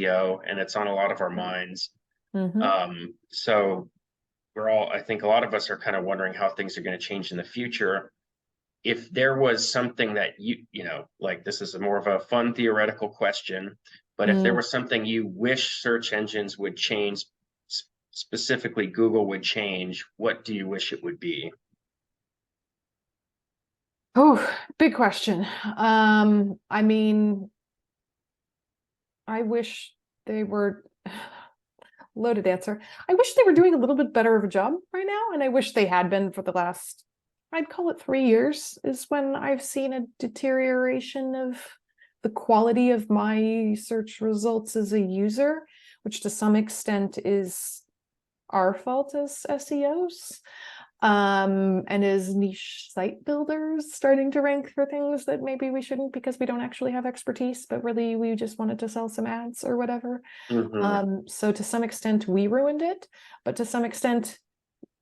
SEO, and it's on a lot of our minds. Mhm. So I think a lot of us are kind of wondering how things are going to change in the future. If there was something that like this is more of a fun theoretical question, but if there Mm. was something you wish search engines would change, specifically Google would change, what do you wish it would be? Oh, big question. I mean, I wish they were loaded answer. I wish they were doing a little bit better of a job right now, and I wish they had been for the last, I'd call it 3 years, is when I've seen a deterioration of the quality of my search results as a user, which to some extent is our fault as SEOs. And as niche site builders starting to rank for things that maybe we shouldn't because we don't actually have expertise, but really we just wanted to sell some ads or whatever. Mm-hmm. So to some extent we ruined it, but to some extent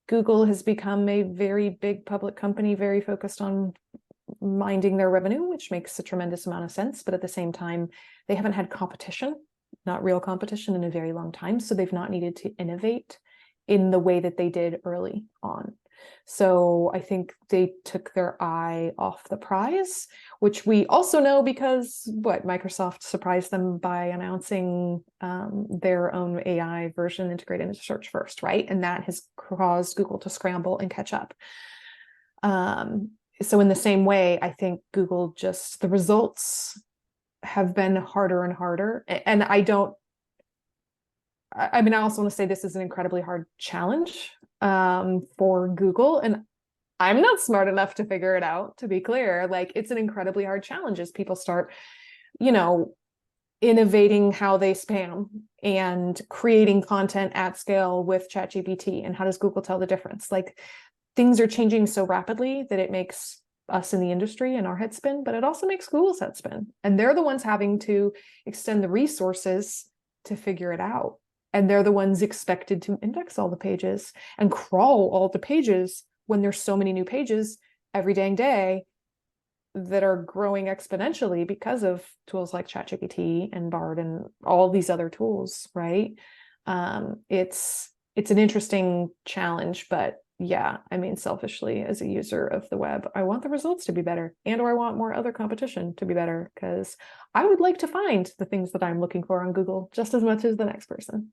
Google has become a very big public company, very focused on minding their revenue, which makes a tremendous amount of sense. But at the same time, they haven't had competition, not real competition, in a very long time. So they've not needed to innovate in the way that they did early on. So I think they took their eye off the prize, which we also know because Microsoft surprised them by announcing their own AI version integrated into search first, right? And that has caused Google to scramble and catch up. So in the same way, I think Google the results have been harder and harder. And I also want to say this is an incredibly hard challenge for Google. And I'm not smart enough to figure it out, to be clear. Like, it's an incredibly hard challenge as people start, innovating how they spam and creating content at scale with ChatGPT. And how does Google tell the difference? Like, things are changing so rapidly that it makes us in the industry and our head spin, but it also makes Google's head spin. And they're the ones having to extend the resources to figure it out. And they're the ones expected to index all the pages and crawl all the pages when there's so many new pages every dang day that are growing exponentially because of tools like ChatGPT and Bard and all these other tools, right? It's an interesting challenge, but yeah, I mean, selfishly as a user of the web, I want the results to be better, or I want more other competition to be better, because I would like to find the things that I'm looking for on Google just as much as the next person.